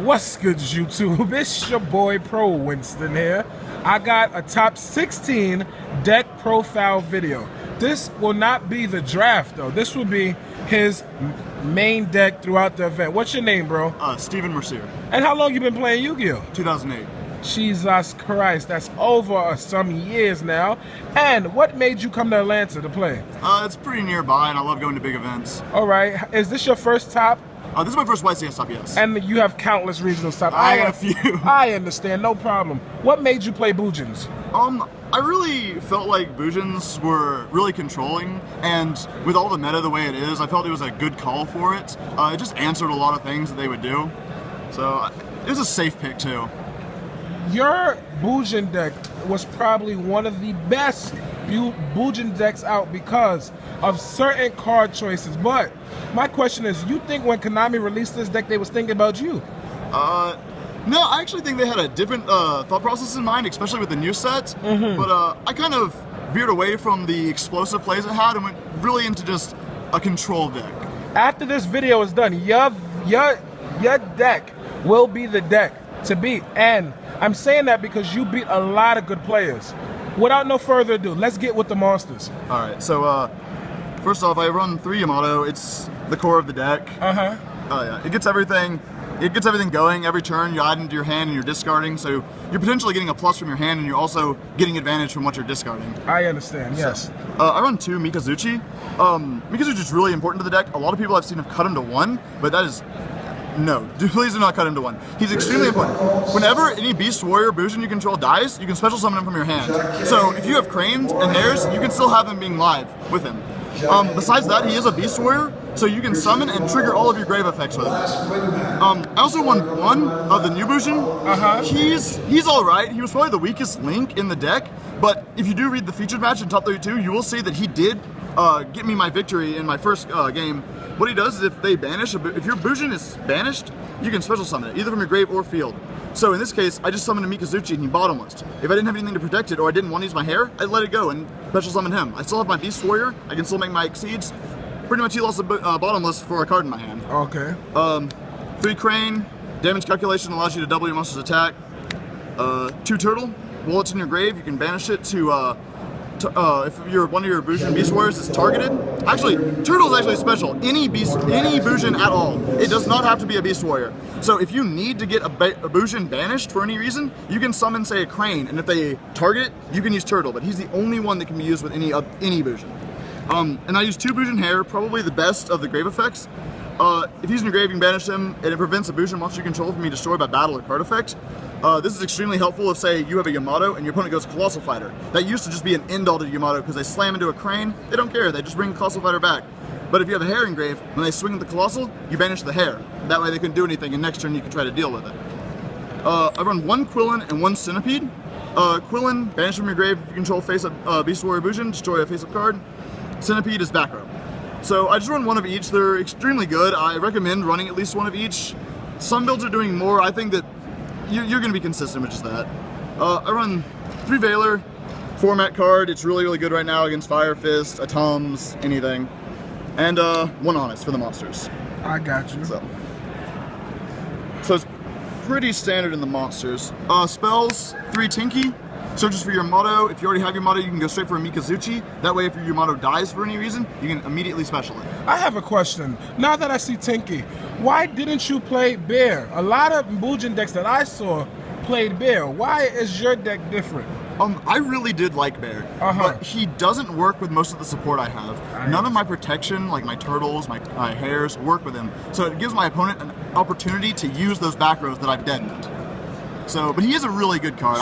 What's good, YouTube? It's your boy Prowinston here. I got a top 16 deck profile video. This will not be the draft though. This will be his main deck throughout the event. What's your name, bro? Steven Mercier. And how long you been playing Yu-Gi-Oh? 2008. Jesus Christ, that's over some years now. And what made you come to Atlanta to play? It's pretty nearby and I love going to big events. All right, is this your first top? This is my first YCS top, yes. And you have countless regional top. I got a few. I understand, no problem. What made you play Bujinns? I really felt like Bujinns were really controlling, and with all the meta the way it is, I felt it was a good call for it. It just answered a lot of things that they would do. So it was a safe pick too. Your Bujinn deck was probably one of the best Bujinn decks out because of certain card choices. But my question is, you think when Konami released this deck, they was thinking about you? No, I actually think they had a different thought process in mind, especially with the new set. But I kind of veered away from the explosive plays it had and went really into just a control deck. After this video is done, your deck will be the deck to beat. And I'm saying that because you beat a lot of good players. Without no further ado, let's get with the monsters. All right, so first off, I run 3 Yamato. It's the core of the deck. Yeah, it gets everything going every turn. You add into your hand and you're discarding, so you're potentially getting a plus from your hand and you're also getting advantage from what you're discarding. I understand, yes. I run 2 Mikazuchi. Mikazuchi is really important to the deck. A lot of people I've seen have cut him to 1, but that is... No, please do not cut him to 1. He's extremely important. Whenever any Beast Warrior Bujinn you control dies, you can special summon him from your hand. So if you have Cranes and Hares, you can still have him being live with him. Besides that, he is a Beast Warrior, so you can summon and trigger all of your grave effects with him. I also won 1 of the new Bujinn. He's alright. He was probably the weakest link in the deck, but if you do read the featured match in top 32, you will see that he did get me my victory in my first game. What he does is if your Bujinn is banished, you can special summon it, either from your grave or field. So in this case, I just summoned a Mikazuchi and he bottomless. If I didn't have anything to protect it or I didn't want to use my hair, I'd let it go and special summon him. I still have my Beast Warrior, I can still make my Exceeds. Pretty much he lost a bottomless for a card in my hand. Okay. 3 Crane, damage calculation allows you to double your monster's attack. 2 Turtle, while it's in your grave, you can banish it to if one of your Bujinn Beast Warriors is targeted. Actually, Turtle is actually special. Any Bujinn at all. It does not have to be a Beast Warrior. So if you need to get a Bujinn banished for any reason, you can summon, say, a Crane, and if they target it, you can use Turtle. But he's the only one that can be used with any Bujinn. And I use 2 Bujinn Hair, probably the best of the grave effects. If he's in your grave, you can banish him, and it prevents a Bujinn monster you control from being destroyed by battle or card effect. This is extremely helpful if, say, you have a Yamato and your opponent goes Colossal Fighter. That used to just be an end-all to Yamato because they slam into a Crane, they don't care, they just bring Colossal Fighter back. But if you have a Hair engraved, when they swing at the Colossal, you banish the Hair. That way they couldn't do anything, and next turn you can try to deal with it. I run 1 Quillin and 1 Centipede. Quillin, banish from your grave if you control face-up Beast Warrior Bujinn, destroy a face-up card. Centipede is back row. So I just run 1 of each. They're extremely good. I recommend running at least 1 of each. Some builds are doing more. I think that you're going to be consistent with just that. I run 3 Valor, format card. It's really, really good right now against Fire Fist, Atoms, anything. And 1 Honest for the monsters. I got you. So it's pretty standard in the monsters. Spells, 3 Tinky. Searches for your Yamato. If you already have your Yamato, you can go straight for a Mikazuchi. That way, if your Yamato dies for any reason, you can immediately special it. I have a question. Now that I see Tinky, why didn't you play Bear? A lot of Bujinn decks that I saw played Bear. Why is your deck different? I really did like Bear, but he doesn't work with most of the support I have. None of my protection, like my Turtles, my Hares, work with him. So it gives my opponent an opportunity to use those back rows that I've deadened. So, but he is a really good card.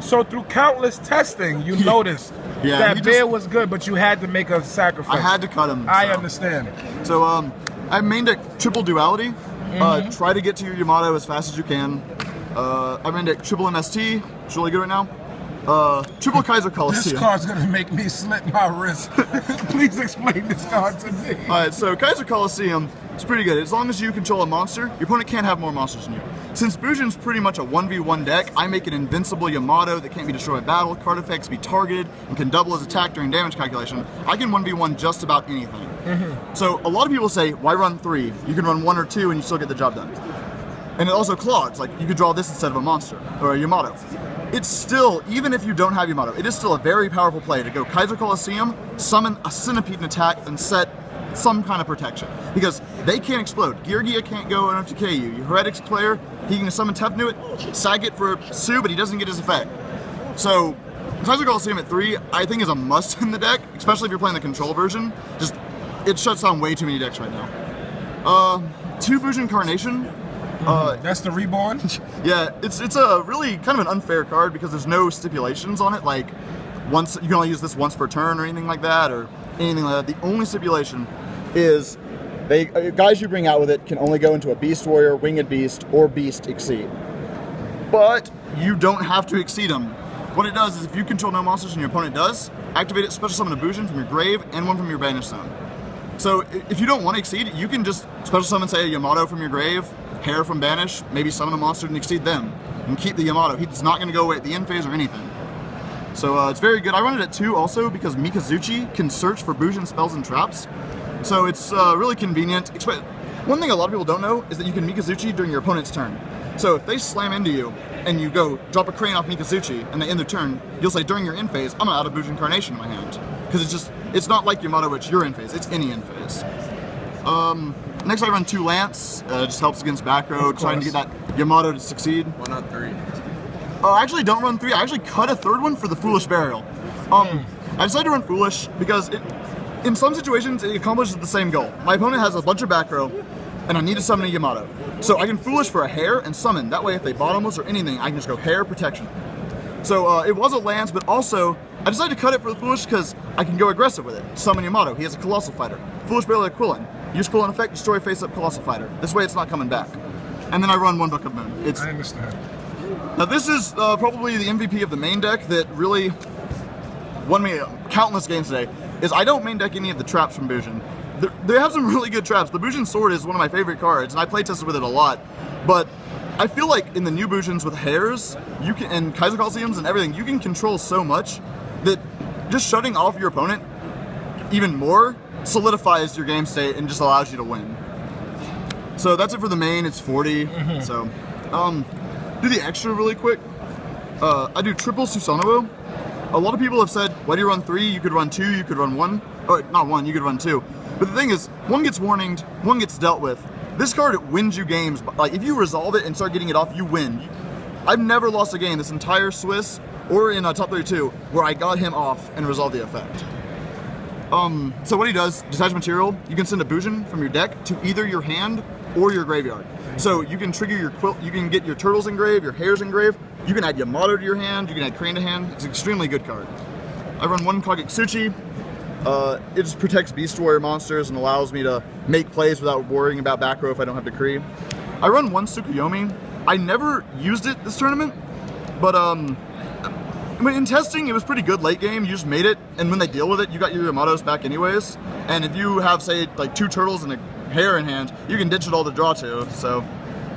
So through countless testing, you noticed that Bear was good, but you had to make a sacrifice. I had to cut him. I understand. So I main deck Triple Duality. Try to get to your Yamato as fast as you can. I main deck Triple MST. It's really good right now. Triple Kaiser Coliseum. This card's gonna make me slip my wrist. Please explain this card to me. Alright, so Kaiser Coliseum is pretty good. As long as you control a monster, your opponent can't have more monsters than you. Since Bujinn's pretty much a 1v1 deck, I make an invincible Yamato that can't be destroyed by battle, card effects be targeted, and can double his attack during damage calculation. I can 1v1 just about anything. So a lot of people say, why run 3? You can run 1 or 2 and you still get the job done. And it also clogs, like you could draw this instead of a monster, or a Yamato. It's still, even if you don't have Yamato, it is still a very powerful play to go Kaiser Coliseum, summon a Centipede and attack, and set some kind of protection. Because they can't explode. Geargia can't go and FTK you. Your Heretic's player, he can summon Tefnuit, Saget for Sue, but he doesn't get his effect. So, Kaiser Coliseum at 3, I think is a must in the deck, especially if you're playing the control version. Just, it shuts down way too many decks right now. 2 Bujinn Carnation. That's the Reborn? Yeah, it's a really kind of an unfair card because there's no stipulations on it, like once you can only use this once per turn or anything like that, or anything like that. The only stipulation is guys you bring out with it can only go into a Beast Warrior, Winged Beast, or Beast Exceed. But you don't have to exceed them. What it does is if you control no monsters and your opponent does, activate it, special summon a Bujinn from your grave and one from your banish zone. So if you don't want to exceed, you can just special summon, say, a Yamato from your grave, Hair from banish, maybe summon a monster and exceed them, and keep the Yamato. He's not going to go away at the end phase or anything. So it's very good. I run it at 2 also because Mikazuchi can search for Bujinn spells and traps. So it's really convenient. One thing a lot of people don't know is that you can Mikazuchi during your opponent's turn. So if they slam into you and you go drop a crane off Mikazuchi and they end their turn, you'll say during your end phase, I'm out of Bujinn Carnation in my hand. Because it's not like Yamato, which you're in phase, it's any end phase. Next I run 2 Lance, it just helps against back row, trying to get that Yamato to succeed. Why not 3? I actually don't run 3, I actually cut a 3rd one for the Foolish Burial. I decided to run Foolish because in some situations it accomplishes the same goal. My opponent has a bunch of back row, and I need to summon a Yamato. So I can Foolish for a Hair and summon, that way if they bottomless or anything, I can just go Hair Protection. So it was a Lance, but also I decided to cut it for the Foolish because I can go aggressive with it. Summon Yamato, he has a Colossal Fighter. Foolish Burial at Quillen. Use Quillen effect, destroy face-up Colossal Fighter. This way it's not coming back. And then I run 1 Book of Moon. I understand. Now this is probably the MVP of the main deck that really won me countless games today, is I don't main deck any of the traps from Bujinn. They have some really good traps. The Bujinn Sword is one of my favorite cards, and I playtested with it a lot. But I feel like in the new Bujinns with Hairs, you can, and Kaiser Coliseums and everything, you can control so much that just shutting off your opponent even more solidifies your game state and just allows you to win. So that's it for the main, it's 40. So, do the extra really quick. I do triple Susanoo. A lot of people have said, why do you run 3? You could run 2, you could run 1. Or not 1, you could run 2. But the thing is, 1 gets warninged, 1 gets dealt with. This card, it wins you games. Like, if you resolve it and start getting it off, you win. I've never lost a game this entire Swiss, or in top 32, where I got him off and resolved the effect. So what he does, detach material, you can send a Bujinn from your deck to either your hand or your graveyard. So you can trigger your quilt, you can get your turtles engraved, your hairs engraved, you can add Yamato to your hand, you can add Crane to hand. It's an extremely good card. I run 1 Kageksuchi. It just protects Beast Warrior monsters and allows me to make plays without worrying about back row if I don't have Decree. I run 1 Tsukuyomi. I never used it this tournament, but in testing, it was pretty good late game. You just made it, and when they deal with it, you got your Yamatos back anyways. And if you have, say, like 2 turtles and a hair in hand, you can ditch it all to draw 2. So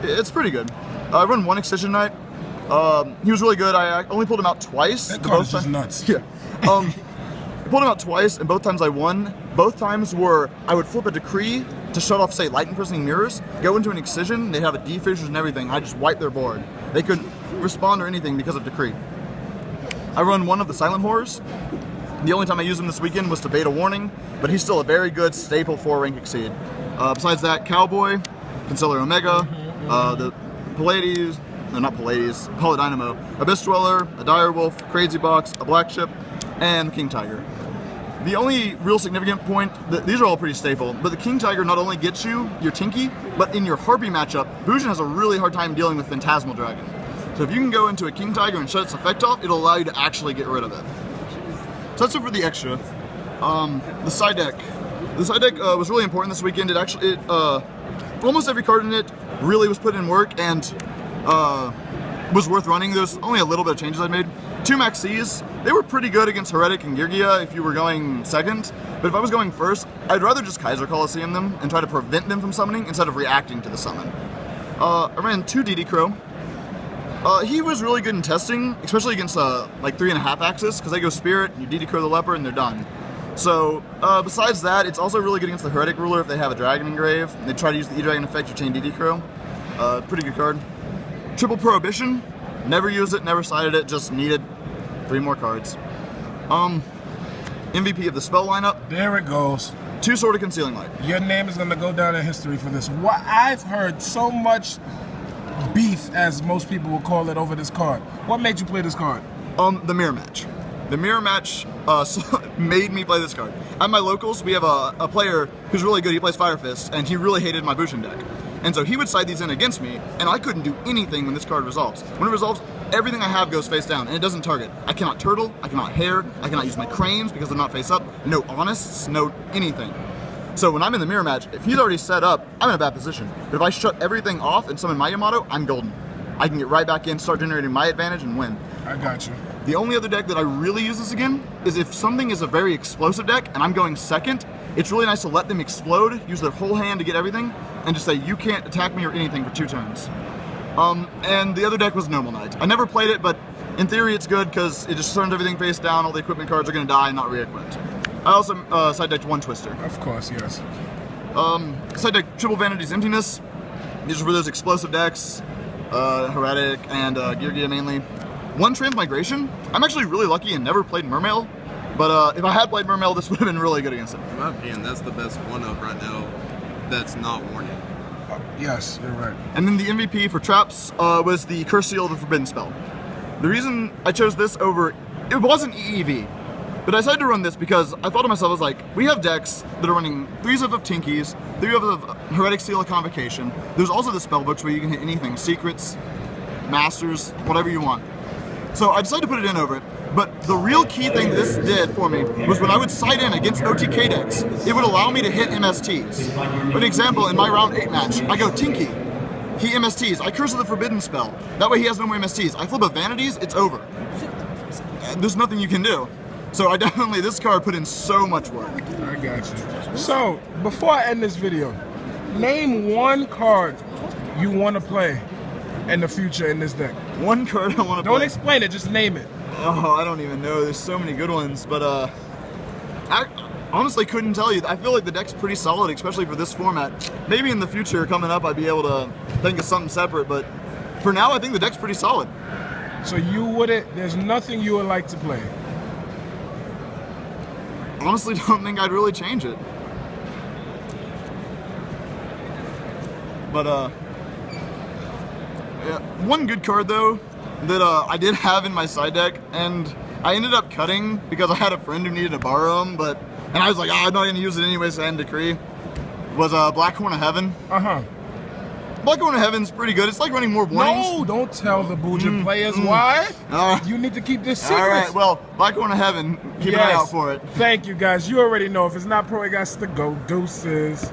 it's pretty good. I run 1 Excision Knight. He was really good. I only pulled him out twice. That card is just nuts. Yeah. I pulled him out twice, and both times I won. Both times were I would flip a Decree to shut off, say, Light Imprisoning Mirrors, go into an Excision, they have a D-Fissures and everything. I just wipe their board. They couldn't respond or anything because of Decree. I run 1 of the Silent Horrors. The only time I used him this weekend was to bait a warning, but he's still a very good staple 4 rank exceed. Besides that, Cowboy, Concealer Omega, the Pallades, no, not Pallades, Polydynamo, Abyss Dweller, a Direwolf, Crazy Box, a Black Ship, and King Tiger. The only real significant point, these are all pretty staple, but the King Tiger not only gets you your Tinky, but in your Harpy matchup, Bujinn has a really hard time dealing with Phantasmal Dragon. So if you can go into a King Tiger and shut its effect off, it'll allow you to actually get rid of it. So that's it for the extra. The side deck. The side deck was really important this weekend. Almost every card in it really was put in work and was worth running. There's only a little bit of changes I made. 2 Maxis, they were pretty good against Heretic and Geargia if you were going second, but if I was going first, I'd rather just Kaiser Coliseum them and try to prevent them from summoning instead of reacting to the summon. I ran 2 DD Crow. He was really good in testing, especially against like 3.5 axis, because they go Spirit, you DD Crow the Leopard, and they're done. So, besides that, it's also really good against the Heretic Ruler if they have a Dragon Engrave. They try to use the E-Dragon effect to chain DD Crow. Pretty good card. Triple Prohibition. Never used it, never sided it, just needed 3 more cards. MVP of the spell lineup. There it goes. 2 Sword of Concealing Light. Your name is gonna go down in history for this. What I've heard so much beef, as most people will call it, over this card. What made you play this card? The mirror match. The mirror match made me play this card. At my locals, we have a player who's really good. He plays Fire Fist, and he really hated my Bujinn deck. And so he would side these in against me, and I couldn't do anything when this card resolves. When it resolves, everything I have goes face down, and it doesn't target. I cannot turtle, I cannot hair, I cannot use my cranes because they're not face up, no honests, no anything. So when I'm in the mirror match, if he's already set up, I'm in a bad position. But if I shut everything off and summon my Yamato, I'm golden. I can get right back in, start generating my advantage, and win. I got you. The only other deck that I really use this again is if something is a very explosive deck and I'm going second, it's really nice to let them explode, use their whole hand to get everything, and just say, you can't attack me or anything for 2 turns. And the other deck was Noble Knight. I never played it, but in theory it's good because it just turns everything face down, all the equipment cards are going to die and not re-equipped. I also side decked 1 Twister. Of course, yes. Side deck Triple Vanity's Emptiness. These are for those explosive decks, Heretic and Gear mainly. 1 Transmigration. I'm actually really lucky and never played Mermail, but if I had played Mermail, this would have been really good against it. In my opinion, that's the best 1-up right now that's not warning. Yes, you're right. And then the MVP for traps was the Curse Seal of the Forbidden Spell. The reason I chose this over, it wasn't EEV, but I decided to run this because I thought to myself, I was like, we have decks that are running 3s of Tinkies, 3 of Heretic Seal of Convocation. There's also the spell books where you can hit anything, secrets, masters, whatever you want. So I decided to put it in over it. But the real key thing this did for me was when I would side in against OTK decks, it would allow me to hit MSTs. For an example, in my round 8 match, I go Tinky. He MSTs. I Curse of the Forbidden Spell. That way he has no more MSTs. I flip a Vanities, it's over. There's nothing you can do. So I definitely, this card put in so much work. I got you. So, before I end this video, name 1 card you want to play in the future in this deck. 1 card I want to play. Don't explain it, just name it. Oh, I don't even know. There's so many good ones, but I honestly couldn't tell you. I feel like the deck's pretty solid, especially for this format. Maybe in the future, coming up, I'd be able to think of something separate, but for now, I think the deck's pretty solid. So you wouldn't, there's nothing you would like to play? Honestly, don't think I'd really change it. But, yeah, 1 good card, though, that I did have in my side deck, and I ended up cutting because I had a friend who needed to borrow them, and I was like, I'm not going to use it anyway, so I had to decree, was Black Horn of Heaven. Uh-huh. Black Horn of Heaven's pretty good. It's like running more warnings. No, don't tell the Bujinn players why. You need to keep this secret. All right, well, Black Horn of Heaven, keep an eye out for it. Thank you, guys. You already know. If it's not pro, it got to go. Deuces.